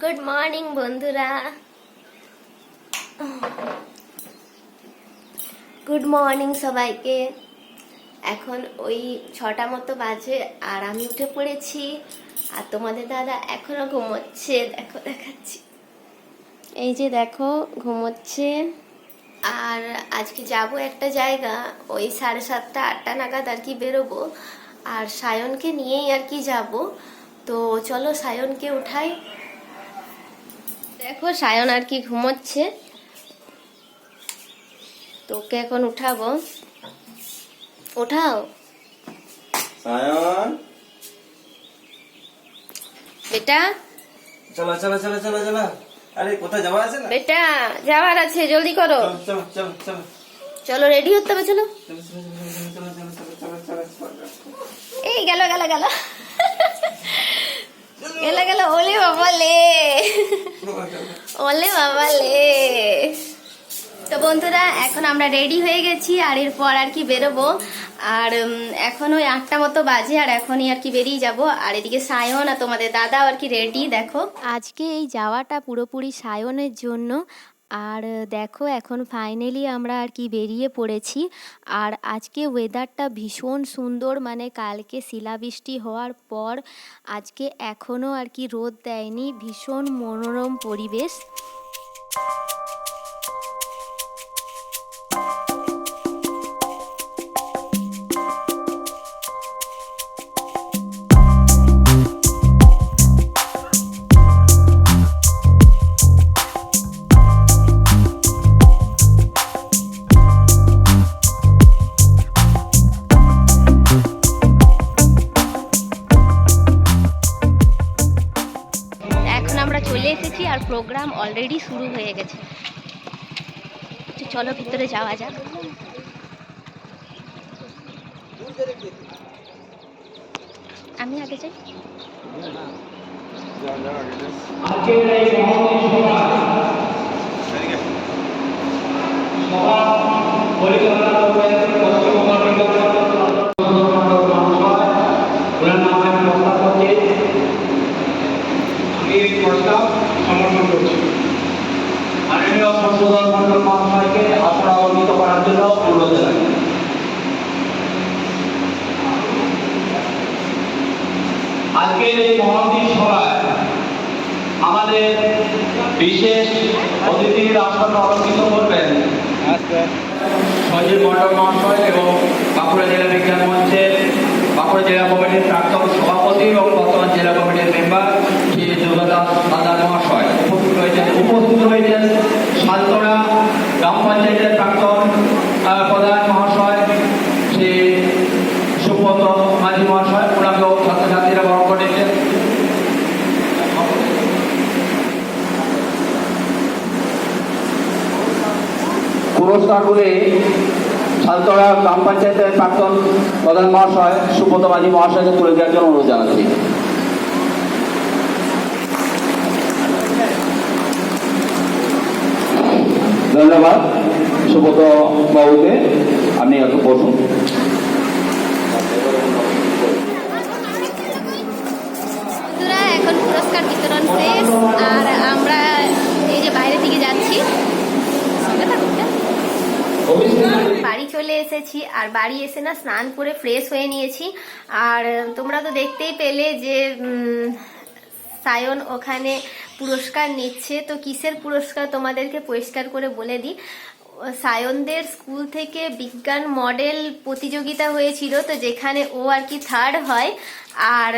Good morning বন্ধুরা, good morning সবাইকে। এখন ওই 6টা মতো বাজে আর আমি উঠে পড়েছি, আর তোমাদের দাদা এখনো ঘুমোচ্ছে। দেখো দেখাচ্ছি, এই যে দেখো ঘুমোচ্ছে। আর আজকে যাব একটা জায়গা, ওই 7:30 8টা নাগাদ আর কি বেরোবো, আর সায়নকে নিয়েই আর কি যাব। তো চলো সায়নকে উঠাই। দেখো সায়ন আর কি ঘুমোচ্ছে, তোকে এখন উঠাবো। উঠাও সায়ন, বেটা। চলো চলো চলো চলো চলো। আরে কোথায় যাওয়া আছে না? বেটা যাওয়ার আছে, জলদি করো। চলো চলো চলো চলো রেডি হতে হবে, চলো। চলো চলো চলো চলো চলো চলো। এই গেল গেল গেল গেল গেল। ওলে বাবা লে, ওলে বাবা লে। তো বন্ধুরা এখন আমরা রেডি হয়ে গেছি, আর এরপর আর কি বেরোবো। আর এখন ওই 8টা মতো বাজে, আর এখনই আর কি বেরিয়ে যাব। আর এদিকে সায়ন আর তোমাদের দাদাও আর কি রেডি। দেখো আজকে এই যাওয়াটা পুরোপুরি সায়নের জন্য। আর দেখো এখন ফাইনালি আমরা আর কি বেরিয়ে পড়েছি। আর আজকে ওয়েদারটা ভীষণ সুন্দর, মানে কালকে শিলাবৃষ্টি হওয়ার পর আজকে এখনও আর কি রোদ দেয়নি, ভীষণ মনোরম পরিবেশ। চলে এসেছি আর প্রোগ্রাম অলরেডি শুরু হয়ে গেছে। চলো ভিতরে যাওয়া যাক। আমি আগে যাই। সমর্পণ করছি। মাননীয় সংশোধন মন্ডল মহাশয়কে আসন অলঙ্কৃত করার জন্য অনুরোধ জানাই। আজকের এই মহান্তির সভায় আমাদের বিশেষ অতিথির আসন অলঙ্কৃত করবেন সঞ্জীব মন্ডল মহাশয় এবং বাঁকুড়া জেলা বিজ্ঞান মঞ্চের বাঁকুড়া জেলা কমিটির প্রাক্তন সভাপতি এবং বর্তমান জেলা কমিটির মেম্বার শ্রী যোগদাস হালদার মহাশয় উপস্থিত রয়েছেন সালতোড়া গ্রাম পঞ্চায়েতের প্রাক্তন প্রধান মহাশয় শ্রী সুব্রত মাঝি মহাশয়, ওনাকেও ছাত্রছাত্রীরা বরণ করেছেন। পুরস্কারগুলি সালতোড়া গ্রাম পঞ্চায়েতের প্রাক্তন প্রধান মহাশয় সুব্রত মাঝি মহাশয়কে তুলে দেওয়ার জন্য অনুরোধ জানাচ্ছি। ধন্যবাদ সুব্রত বাবুকে, আপনি একটু বসুন। বন্ধুরা এখন পুরস্কার বিতরণ শেষ, আর আমরা এই যে বাইরে থেকে যাচ্ছি। বাড়ি চলে এসেছি, আর বাড়ি এসে না স্নান করে ফ্রেশ হয়ে নিয়েছি। আর তোমরা তো দেখতেই পেলে যে সায়ন ওখানে পুরস্কার নিচ্ছে। তো কিসের পুরস্কার তোমাদেরকে পরিষ্কার করে বলে দিই। সায়নদের স্কুল থেকে বিজ্ঞান মডেল প্রতিযোগিতা হয়েছিল, তো যেখানে ও আর কি 3rd হয়, আর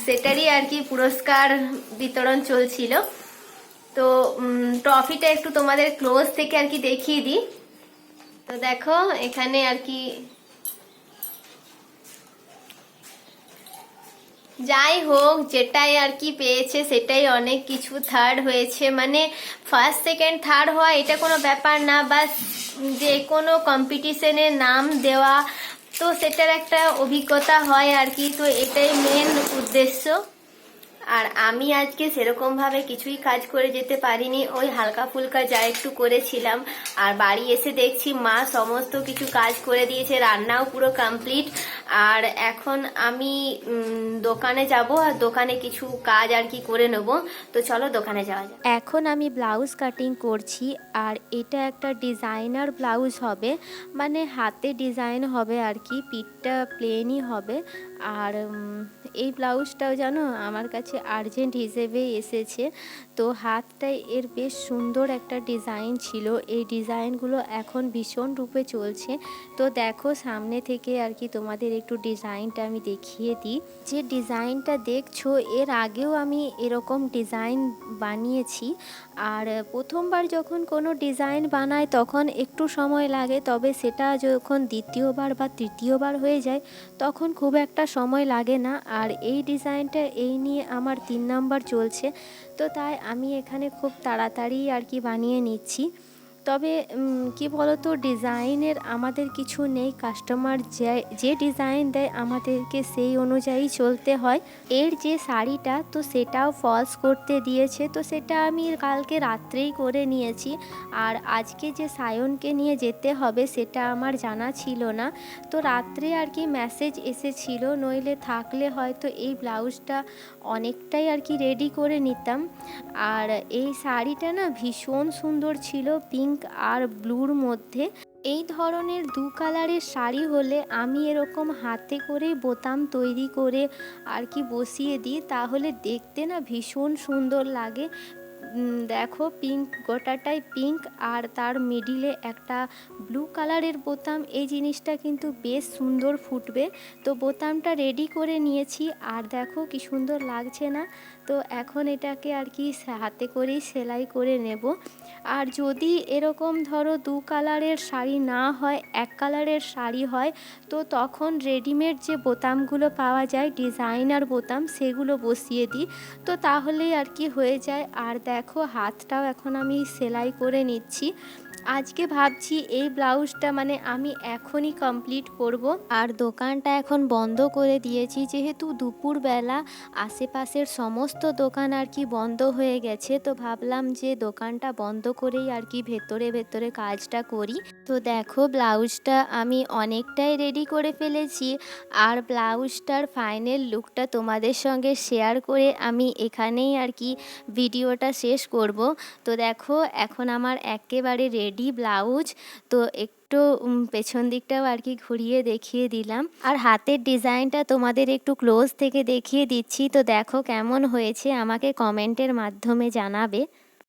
সেটারই আর কি পুরস্কার বিতরণ চলছিল। তো ট্রফিটা একটু তোমাদের ক্লোজ থেকে আর কি দেখিয়ে দিই। তো দেখো এখানে আর কি যাই হোক, যেটাই আর কি পেয়েছে সেটাই অনেক কিছু। 3rd হয়েছে মানে 1st 2nd 3rd হওয়া এটা কোনো ব্যাপার না, বাস যে কোনো কম্পিটিশনে নাম দেওয়া, তো সেটার একটা অভিজ্ঞতা হয় আর কি। তো এটাই মেন উদ্দেশ্য। আর আমি আজকে সেরকম ভাবে কিছুই কাজ করে যেতে পারিনি, ওই হালকা ফুলকা যা একটু করেছিলাম। আর বাড়ি এসে দেখছি মা সমস্ত কিছু কাজ করে দিয়েছে, রান্নাও পুরো কমপ্লিট। আর এখন আমি দোকানে যাব, আর দোকানে কিছু কাজ আর কি করে নেব। তো চলো দোকানে যাওয়া যাক। এখন আমি ব্লাউজ কাটিং করছি, আর এটা একটা ডিজাইনার ব্লাউজ হবে, মানে হাতে ডিজাইন হবে আর কি, পিঠটা প্লেনই হবে। আর এই ব্লাউজটাও জানো আমার কাছে আর্জেন্ট হিসেবে এসেছে, তো হাতটায় এর বেশ সুন্দর একটা ডিজাইন ছিল। এই ডিজাইনগুলো এখন ভীষণ রূপে চলছে। তো দেখো সামনে থেকে আর কি তোমাদের একটু ডিজাইনটা আমি দেখিয়ে দিই। যে ডিজাইনটা দেখছো এর আগেও আমি এরকম ডিজাইন বানিয়েছি। আর প্রথমবার যখন কোনো ডিজাইন বানাই তখন একটু সময় লাগে, তবে সেটা যখন দ্বিতীয়বার বা তৃতীয়বার হয়ে যায় তখন খুব একটা সময় লাগে না। আর এই ডিজাইনটা এই নিয়ে আমার 3 নাম্বার চলছে, তো তাই আমি এখানে খুব তাড়াতাড়ি আর কি বানিয়ে নিচ্ছি। তবে কি বলতো, ডিজাইনের আমাদের কিছু নেই, কাস্টমার যে ডিজাইন দেয় আমাদেরকে সেই অনুযায়ী চলতে হয়। এর যে শাড়িটা তো সেটাও ফলস করতে দিয়েছে, তো সেটা আমি কালকে রাত্রেই করে নিয়েছি। আর আজকে যে সায়নকে নিয়ে যেতে হবে সেটা আমার জানা ছিল না, তো রাত্রে আর কি মেসেজ এসেছিল, নইলে থাকলে হয়তো এই ব্লাউজটা অনেকটাই আর কি রেডি করে নিতাম। আর এই শাড়িটা না ভীষণ সুন্দর ছিল, পিঙ্ক আর ব্লুর মধ্যে। এই ধরনের 2 কালারের শাড়ি হলে আমি এরকম হাতে করে বোতাম তৈরি করে আর কি বসিয়ে দিই, তাহলে দেখতে না ভীষণ সুন্দর লাগে। দেখো পিঙ্ক, গোটাটাই পিঙ্ক, আর তার মিডিলে একটা ব্লু কালারের বোতাম, এই জিনিসটা কিন্তু বেশ সুন্দর ফুটবে। তো বোতামটা রেডি করে নিয়েছি, আর দেখো কি সুন্দর লাগছে না। তো এখন এটাকে আর কি হাতে করেই সেলাই করে নেব। আর যদি এরকম ধরো 2 কালারের শাড়ি না হয়, 1 কালারের শাড়ি হয়, তো তখন রেডিমেড যে বোতামগুলো পাওয়া যায় ডিজাইনার বোতাম, সেগুলো বসিয়ে দিই, তো তাহলেই আর কি হয়ে যায়। আর দেখো হাতটাও এখন আমি সেলাই করে নিচ্ছি। আজকে ভাবছি এই ব্লাউজটা মানে আমি এখনই কমপ্লিট করব। আর দোকানটা এখন বন্ধ করে দিয়েছি, যেহেতু দুপুরবেলা আশেপাশের সমস্ত দোকান আর কি বন্ধ হয়ে গেছে, তো ভাবলাম যে দোকানটা বন্ধ করেই আর কি ভেতরে ভেতরে কাজটা করি। তো দেখো ব্লাউজটা আমি অনেকটাই রেডি করে ফেলেছি, আর ব্লাউজটার ফাইনাল লুকটা তোমাদের সঙ্গে শেয়ার করে আমি এখানেই আর কি ভিডিওটা শেষ করব। তো দেখো এখন আমার একেবারে রেডি ব্লাউজ। তো একটু পেছন দিকটাও আর কি ঘুরিয়ে দেখিয়ে দিলাম, আর হাতের ডিজাইনটা তোমাদের একটু ক্লোজ থেকে দেখিয়ে দিচ্ছি। তো দেখো কেমন হয়েছে আমাকে কমেন্টের মাধ্যমে জানাবে।